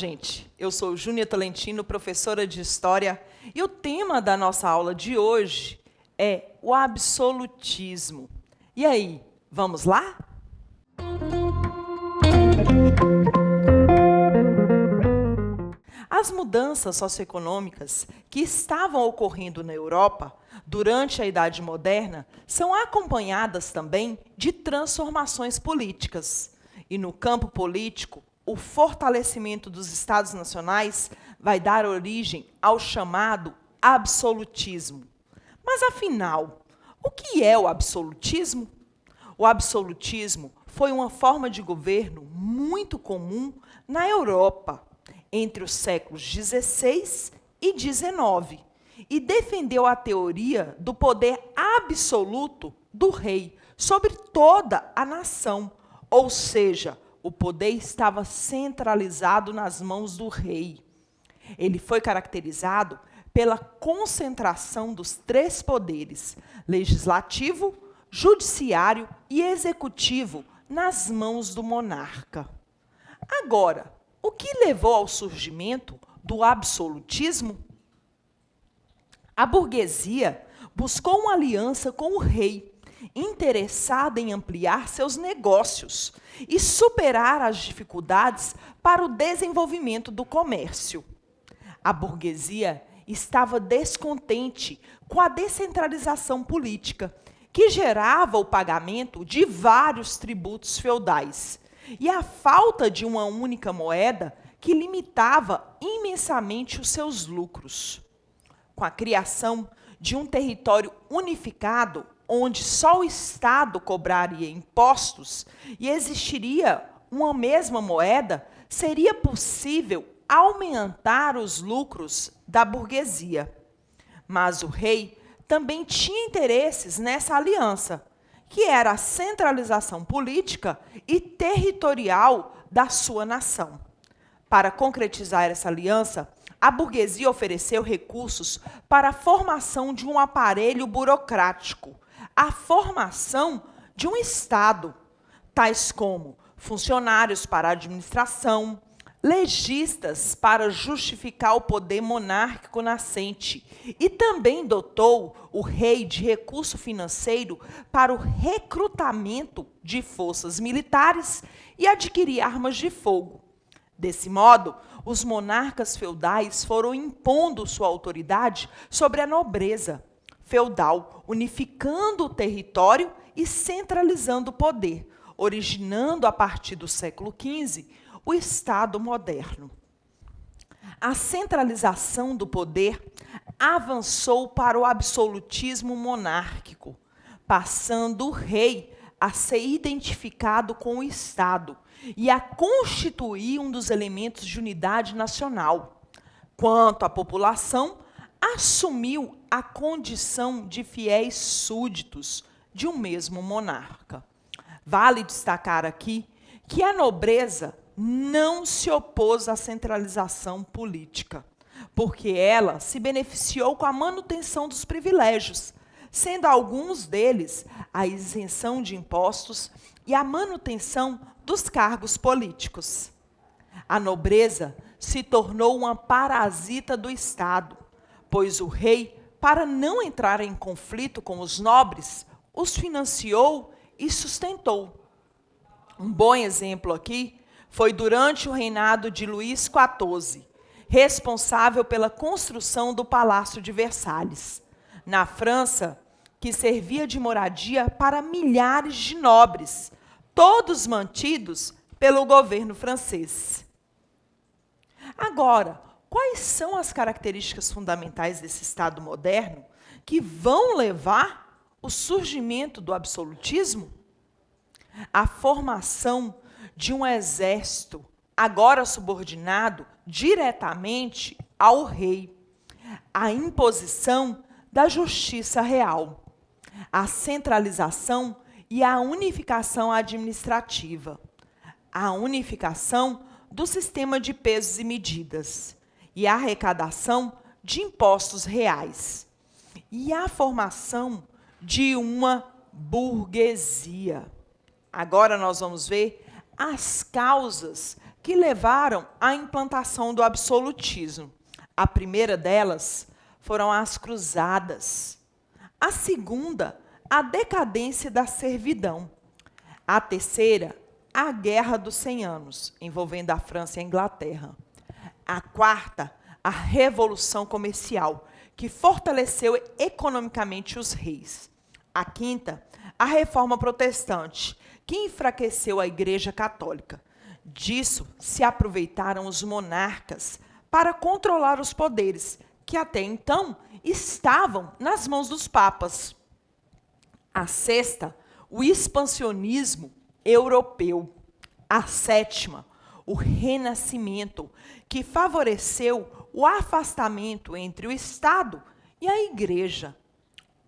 gente. Eu sou Júnia Tolentino, professora de História, e o tema da nossa aula de hoje é o absolutismo. E aí, vamos lá? As mudanças socioeconômicas que estavam ocorrendo na Europa durante a Idade Moderna são acompanhadas também de transformações políticas. E no campo político, o fortalecimento dos Estados nacionais vai dar origem ao chamado absolutismo. Mas, afinal, o que é o absolutismo? O absolutismo foi uma forma de governo muito comum na Europa entre os séculos XVI e XIX e defendeu a teoria do poder absoluto do rei sobre toda a nação, ou seja, o poder estava centralizado nas mãos do rei. Ele foi caracterizado pela concentração dos três poderes, legislativo, judiciário e executivo, nas mãos do monarca. Agora, o que levou ao surgimento do absolutismo? A burguesia buscou uma aliança com o rei, interessada em ampliar seus negócios e superar as dificuldades para o desenvolvimento do comércio. A burguesia estava descontente com a descentralização política, que gerava o pagamento de vários tributos feudais, e a falta de uma única moeda que limitava imensamente os seus lucros. Com a criação de um território unificado, onde só o Estado cobraria impostos e existiria uma mesma moeda, seria possível aumentar os lucros da burguesia. Mas o rei também tinha interesses nessa aliança, que era a centralização política e territorial da sua nação. Para concretizar essa aliança, a burguesia ofereceu recursos para a formação de um aparelho burocrático, a formação de um Estado, tais como funcionários para a administração, legistas para justificar o poder monárquico nascente, e também dotou o rei de recurso financeiro para o recrutamento de forças militares e adquirir armas de fogo. Desse modo, os monarcas feudais foram impondo sua autoridade sobre a nobreza feudal, unificando o território e centralizando o poder, originando, a partir do século XV, o Estado moderno. A centralização do poder avançou para o absolutismo monárquico, passando o rei a ser identificado com o Estado e a constituir um dos elementos de unidade nacional. Quanto à população, assumiu a condição de fiéis súditos de um mesmo monarca. Vale destacar aqui que a nobreza não se opôs à centralização política, porque ela se beneficiou com a manutenção dos privilégios, sendo alguns deles a isenção de impostos e a manutenção dos cargos políticos. A nobreza se tornou uma parasita do Estado, pois o rei, para não entrar em conflito com os nobres, os financiou e sustentou. Um bom exemplo aqui foi durante o reinado de Luís XIV, responsável pela construção do Palácio de Versalhes, na França, que servia de moradia para milhares de nobres, todos mantidos pelo governo francês. Agora, quais são as características fundamentais desse Estado moderno que vão levar ao surgimento do absolutismo? A formação de um exército, agora subordinado diretamente ao rei, a imposição da justiça real, a centralização e a unificação administrativa, a unificação do sistema de pesos e medidas e a arrecadação de impostos reais, e a formação de uma burguesia. Agora nós vamos ver as causas que levaram à implantação do absolutismo. A primeira delas foram as cruzadas. A segunda, a decadência da servidão. A terceira, a Guerra dos 100 Anos, envolvendo a França e a Inglaterra. A quarta, a Revolução Comercial, que fortaleceu economicamente os reis. A quinta, a Reforma Protestante, que enfraqueceu a Igreja Católica. Disso se aproveitaram os monarcas para controlar os poderes, que até então estavam nas mãos dos papas. A sexta, o expansionismo europeu. A sétima, o renascimento, que favoreceu o afastamento entre o Estado e a Igreja.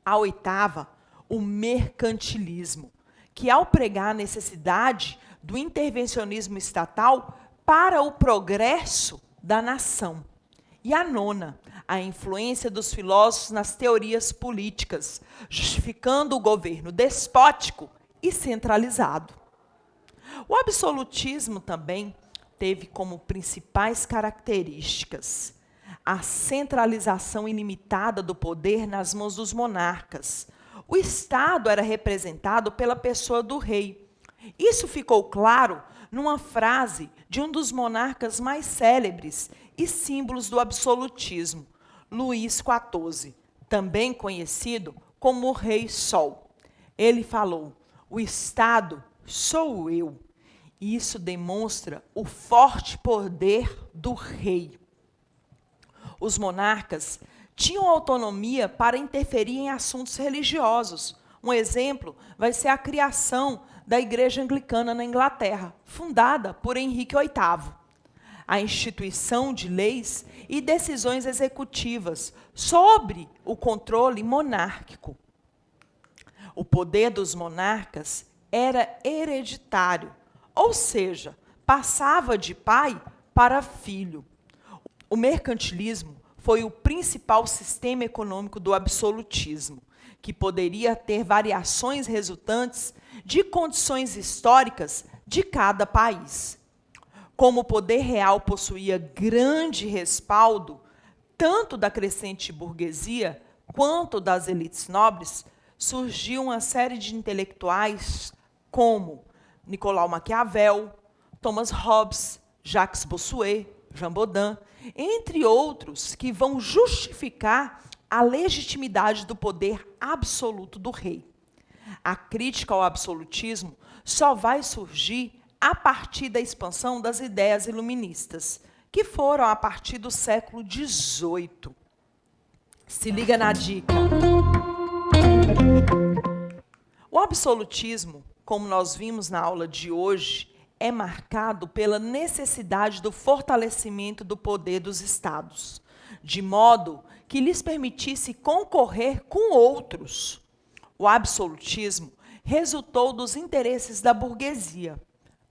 A oitava, o mercantilismo, que ao pregar a necessidade do intervencionismo estatal para o progresso da nação. E a nona, a influência dos filósofos nas teorias políticas, justificando o governo despótico e centralizado. O absolutismo também teve como principais características a centralização ilimitada do poder nas mãos dos monarcas. O Estado era representado pela pessoa do rei. Isso ficou claro numa frase de um dos monarcas mais célebres e símbolos do absolutismo, Luís XIV, também conhecido como o Rei Sol. Ele falou: "O Estado sou eu." Isso demonstra o forte poder do rei. Os monarcas tinham autonomia para interferir em assuntos religiosos. Um exemplo vai ser a criação da Igreja Anglicana na Inglaterra, fundada por Henrique VIII. A instituição de leis e decisões executivas sobre o controle monárquico. O poder dos monarcas era hereditário, ou seja, passava de pai para filho. O mercantilismo foi o principal sistema econômico do absolutismo, que poderia ter variações resultantes de condições históricas de cada país. Como o poder real possuía grande respaldo, tanto da crescente burguesia quanto das elites nobres, surgiu uma série de intelectuais como Nicolau Maquiavel, Thomas Hobbes, Jacques Bossuet, Jean Bodin, entre outros, que vão justificar a legitimidade do poder absoluto do rei. A crítica ao absolutismo só vai surgir a partir da expansão das ideias iluministas, que foram a partir do século XVIII. Se liga na dica. O absolutismo, como nós vimos na aula de hoje, é marcado pela necessidade do fortalecimento do poder dos estados, de modo que lhes permitisse concorrer com outros. O absolutismo resultou dos interesses da burguesia,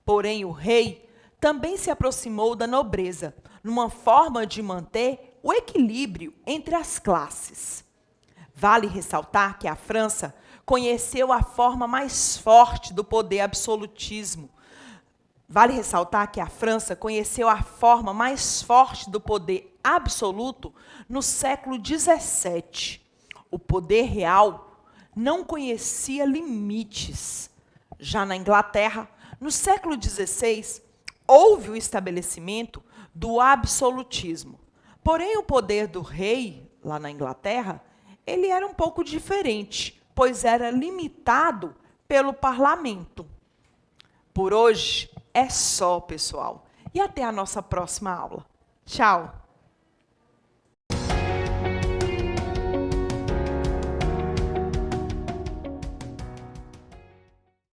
porém o rei também se aproximou da nobreza, numa forma de manter o equilíbrio entre as classes. Vale ressaltar que a França conheceu a forma mais forte do poder absolutismo. Vale ressaltar que a França conheceu a forma mais forte do poder absoluto no século XVII. O poder real não conhecia limites. Já na Inglaterra, no século XVI, houve o estabelecimento do absolutismo. Porém, o poder do rei, lá na Inglaterra, ele era um pouco diferente, pois era limitado pelo parlamento. Por hoje é só, pessoal. E até a nossa próxima aula. Tchau!